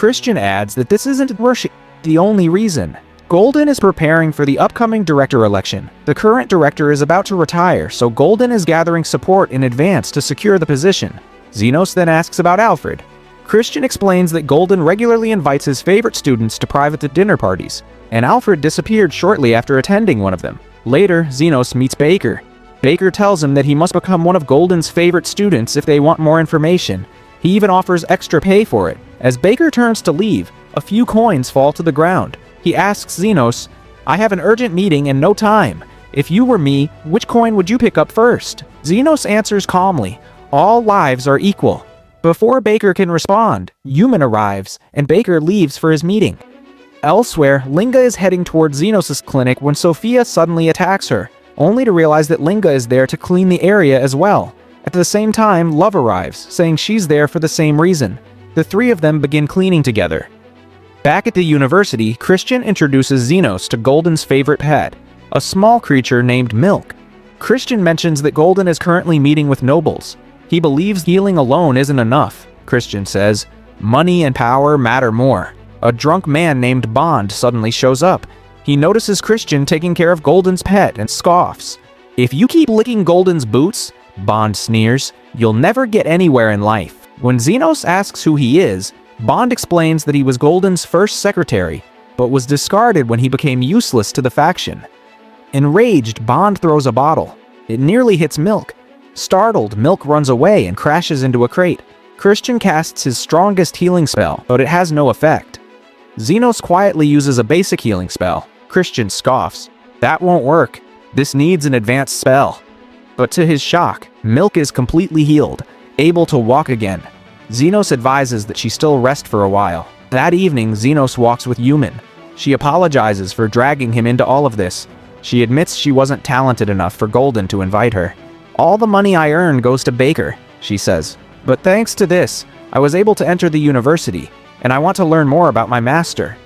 Christian adds that this isn't the only reason. Golden is preparing for the upcoming director election. The current director is about to retire, so Golden is gathering support in advance to secure the position. Zenos then asks about Alfred. Christian explains that Golden regularly invites his favorite students to private dinner parties, and Alfred disappeared shortly after attending one of them. Later, Zenos meets Baker. Baker tells him that he must become one of Golden's favorite students if they want more information. He even offers extra pay for it. As Baker turns to leave, a few coins fall to the ground. He asks Zenos, "I have an urgent meeting and no time. If you were me, which coin would you pick up first?" Zenos answers calmly, "All lives are equal." Before Baker can respond, Yuman arrives, and Baker leaves for his meeting. Elsewhere, Linga is heading toward Zenos' clinic when Sophia suddenly attacks her, only to realize that Linga is there to clean the area as well. At the same time, Love arrives, saying she's there for the same reason. The three of them begin cleaning together. Back at the university, Christian introduces Zenos to Golden's favorite pet, a small creature named Milk. Christian mentions that Golden is currently meeting with nobles. He believes healing alone isn't enough. Christian says, "Money and power matter more." A drunk man named Bond suddenly shows up. He notices Christian taking care of Golden's pet and scoffs. "If you keep licking Golden's boots," Bond sneers, "you'll never get anywhere in life." When Zenos asks who he is, Bond explains that he was Golden's first secretary, but was discarded when he became useless to the faction. Enraged, Bond throws a bottle. It nearly hits Milk. Startled, Milk runs away and crashes into a crate. Christian casts his strongest healing spell, but it has no effect. Zenos quietly uses a basic healing spell. Christian scoffs. "That won't work. This needs an advanced spell." But to his shock, Milk is completely healed, able to walk again. Zenos advises that she still rest for a while. That evening, Zenos walks with Yuman. She apologizes for dragging him into all of this. She admits she wasn't talented enough for Golden to invite her. "All the money I earn goes to Baker," she says. "But thanks to this, I was able to enter the university, and I want to learn more about my master."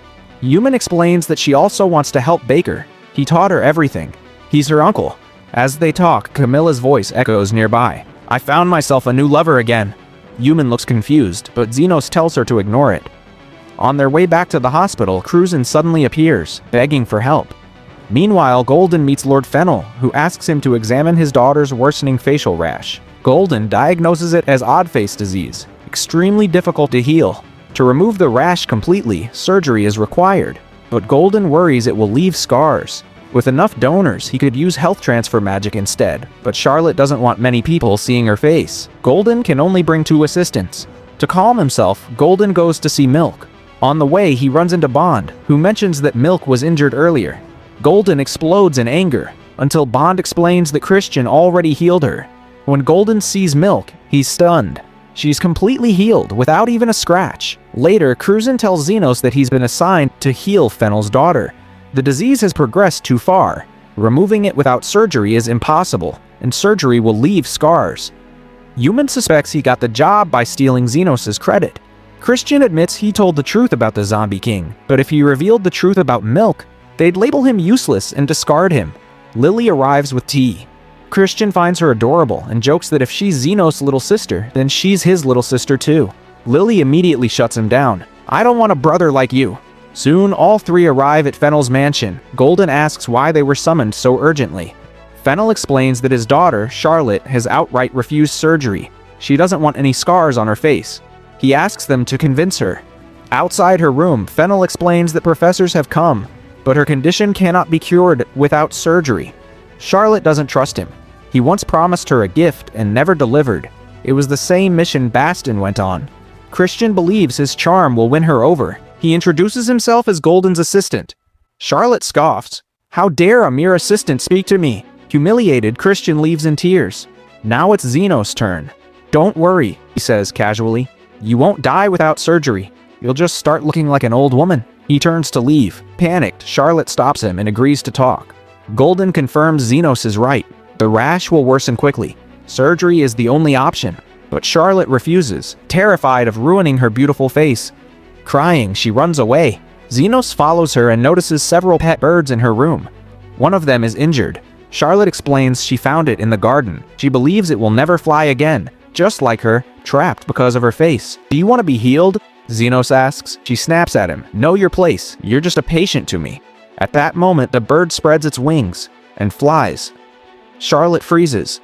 Yuman explains that she also wants to help Baker. He taught her everything. He's her uncle. As they talk, Camilla's voice echoes nearby. "I found myself a new lover again." Yuman looks confused, but Zenos tells her to ignore it. On their way back to the hospital, Cruzen suddenly appears, begging for help. Meanwhile, Golden meets Lord Fennel, who asks him to examine his daughter's worsening facial rash. Golden diagnoses it as odd face disease, extremely difficult to heal. To remove the rash completely, surgery is required, but Golden worries it will leave scars. With enough donors, he could use health transfer magic instead, but Charlotte doesn't want many people seeing her face. Golden can only bring 2 assistants. To calm himself, Golden goes to see Milk. On the way, he runs into Bond, who mentions that Milk was injured earlier. Golden explodes in anger, until Bond explains that Christian already healed her. When Golden sees Milk, he's stunned. She's completely healed, without even a scratch. Later, Cruzen tells Zenos that he's been assigned to heal Fennel's daughter. The disease has progressed too far. Removing it without surgery is impossible, and surgery will leave scars. Yuman suspects he got the job by stealing Zenos' credit. Christian admits he told the truth about the Zombie King, but if he revealed the truth about Milk, they'd label him useless and discard him. Lily arrives with tea. Christian finds her adorable and jokes that if she's Zenos' little sister, then she's his little sister too. Lily immediately shuts him down. "I don't want a brother like you." Soon, all three arrive at Fennel's mansion. Golden asks why they were summoned so urgently. Fennel explains that his daughter, Charlotte, has outright refused surgery. She doesn't want any scars on her face. He asks them to convince her. Outside her room, Fennel explains that professors have come, but her condition cannot be cured without surgery. Charlotte doesn't trust him. He once promised her a gift and never delivered. It was the same mission Baston went on. Christian believes his charm will win her over. He introduces himself as Golden's assistant. Charlotte scoffs. "How dare a mere assistant speak to me?" Humiliated, Christian leaves in tears. Now it's Zenos' turn. "Don't worry," he says casually. "You won't die without surgery. You'll just start looking like an old woman." He turns to leave. Panicked, Charlotte stops him and agrees to talk. Golden confirms Zenos is right. The rash will worsen quickly. Surgery is the only option. But Charlotte refuses, terrified of ruining her beautiful face. Crying, she runs away. Zenos follows her and notices several pet birds in her room. One of them is injured. Charlotte explains she found it in the garden. She believes it will never fly again, just like her, trapped because of her face. "Do you want to be healed?" Xenos asks. She snaps at him. Know your place. You're just a patient to me. At that moment, the bird spreads its wings and flies. Charlotte freezes.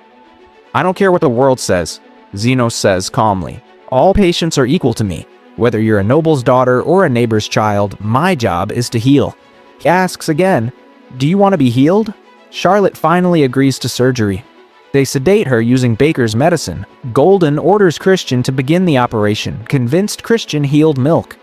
I don't care what the world says, Xenos says calmly. All patients are equal to me. Whether you're a noble's daughter or a neighbor's child, my job is to heal. He asks again, do you want to be healed? Charlotte finally agrees to surgery. They sedate her using Baker's medicine. Golden orders Christian to begin the operation, convinced Christian healed Milk.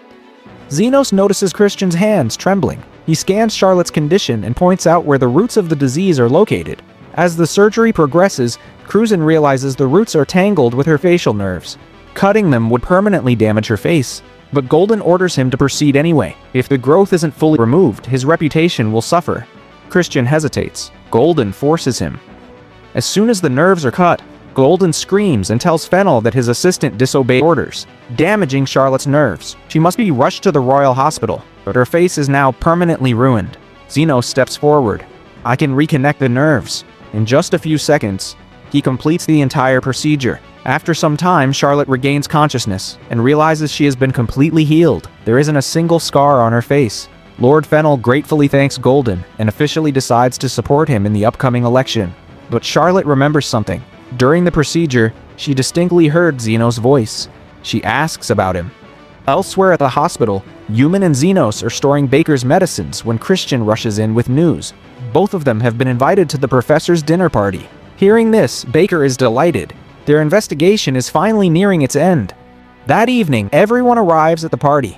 Xenos notices Christian's hands trembling. He scans Charlotte's condition and points out where the roots of the disease are located. As the surgery progresses, Cruzen realizes the roots are tangled with her facial nerves. Cutting them would permanently damage her face. But Golden orders him to proceed anyway. If the growth isn't fully removed, his reputation will suffer. Christian hesitates. Golden forces him. As soon as the nerves are cut, Golden screams and tells Fennel that his assistant disobeyed orders, damaging Charlotte's nerves. She must be rushed to the Royal Hospital, but her face is now permanently ruined. Xenos steps forward. I can reconnect the nerves. In just a few seconds, he completes the entire procedure. After some time, Charlotte regains consciousness and realizes she has been completely healed. There isn't a single scar on her face. Lord Fennel gratefully thanks Golden and officially decides to support him in the upcoming election. But Charlotte remembers something. During the procedure, she distinctly heard Xenos' voice. She asks about him. Elsewhere at the hospital, Human and Xenos are storing Baker's medicines when Christian rushes in with news. Both of them have been invited to the professor's dinner party. Hearing this, Baker is delighted. Their investigation is finally nearing its end. That evening, everyone arrives at the party.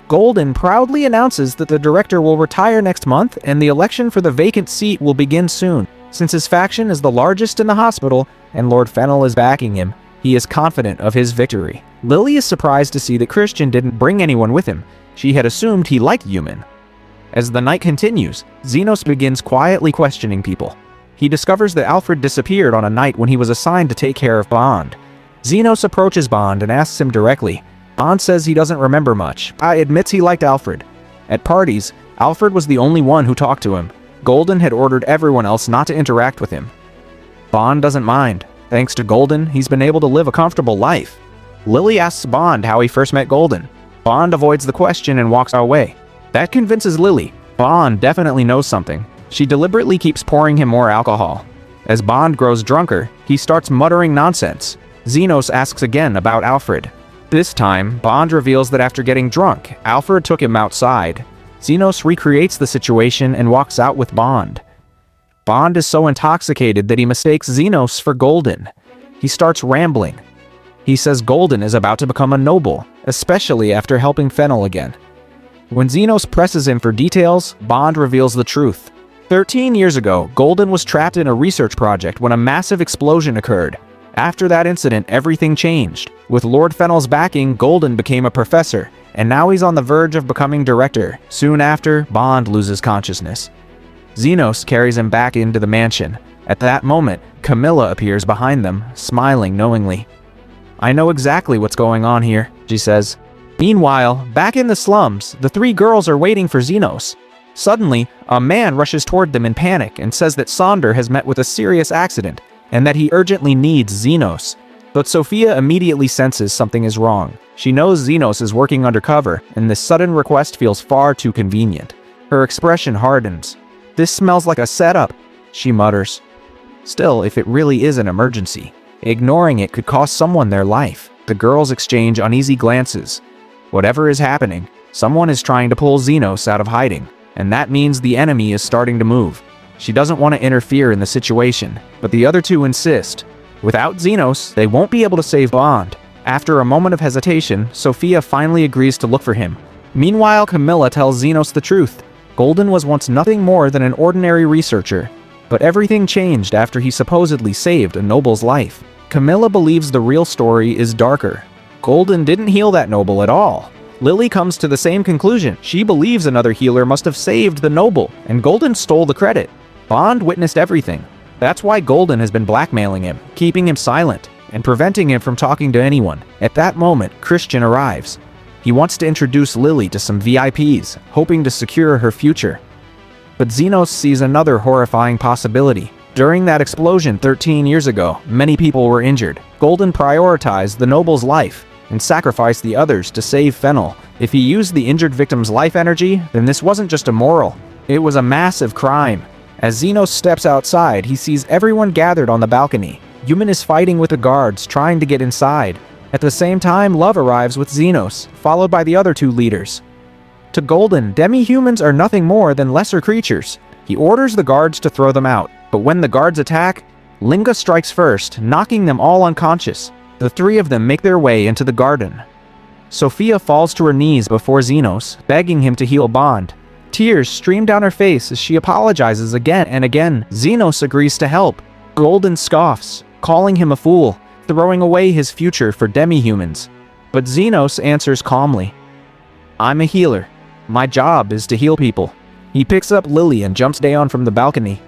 Golden proudly announces that the director will retire next month and the election for the vacant seat will begin soon. Since his faction is the largest in the hospital and Lord Fennel is backing him, he is confident of his victory. Lily is surprised to see that Christian didn't bring anyone with him. She had assumed he liked Human. As the night continues, Xenos begins quietly questioning people. He discovers that Alfred disappeared on a night when he was assigned to take care of Bond. Xenos approaches Bond and asks him directly. Bond says he doesn't remember much. Admits he liked Alfred. At parties, Alfred was the only one who talked to him. Golden had ordered everyone else not to interact with him. Bond doesn't mind. Thanks to Golden, he's been able to live a comfortable life. Lily asks Bond how he first met Golden. Bond avoids the question and walks away. That convinces Lily. Bond definitely knows something. She deliberately keeps pouring him more alcohol. As Bond grows drunker, he starts muttering nonsense. Xenos asks again about Alfred. This time, Bond reveals that after getting drunk, Alfred took him outside. Xenos recreates the situation and walks out with Bond. Bond is so intoxicated that he mistakes Xenos for Golden. He starts rambling. He says Golden is about to become a noble, especially after helping Fennel again. When Xenos presses him for details, Bond reveals the truth. 13 years ago, Golden was trapped in a research project when a massive explosion occurred. After that incident, everything changed. With Lord Fennel's backing, Golden became a professor, and now he's on the verge of becoming director. Soon after, Bond loses consciousness. Xenos carries him back into the mansion. At that moment, Camilla appears behind them, smiling knowingly. I know exactly what's going on here, she says. Meanwhile, back in the slums, the three girls are waiting for Xenos. Suddenly, a man rushes toward them in panic and says that Sonder has met with a serious accident and that he urgently needs Xenos. But Sophia immediately senses something is wrong. She knows Xenos is working undercover, and this sudden request feels far too convenient. Her expression hardens. This smells like a setup, she mutters. Still, if it really is an emergency, ignoring it could cost someone their life. The girls exchange uneasy glances. Whatever is happening, someone is trying to pull Xenos out of hiding, and that means the enemy is starting to move. She doesn't want to interfere in the situation, but the other two insist. Without Xenos, they won't be able to save Bond. After a moment of hesitation, Sophia finally agrees to look for him. Meanwhile, Camilla tells Xenos the truth. Golden was once nothing more than an ordinary researcher, but everything changed after he supposedly saved a noble's life. Camilla believes the real story is darker. Golden didn't heal that noble at all. Lily comes to the same conclusion. She believes another healer must have saved the noble, and Golden stole the credit. Bond witnessed everything. That's why Golden has been blackmailing him, keeping him silent, and preventing him from talking to anyone. At that moment, Christian arrives. He wants to introduce Lily to some VIPs, hoping to secure her future. But Xenos sees another horrifying possibility. During that explosion 13 years ago, many people were injured. Golden prioritized the noble's life, and sacrifice the others to save Fennel. If he used the injured victim's life energy, then this wasn't just immoral. It was a massive crime. As Zenos steps outside, he sees everyone gathered on the balcony. Yumin is fighting with the guards, trying to get inside. At the same time, Love arrives with Zenos, followed by the other 2 leaders. To Golden, demi-humans are nothing more than lesser creatures. He orders the guards to throw them out, but when the guards attack, Linga strikes first, knocking them all unconscious. The 3 of them make their way into the garden. Sophia falls to her knees before Zenos, begging him to heal Bond. Tears stream down her face as she apologizes again and again. Zenos agrees to help. Golden scoffs, calling him a fool, throwing away his future for demi-humans. But Zenos answers calmly, "I'm a healer. My job is to heal people." He picks up Lily and jumps down from the balcony.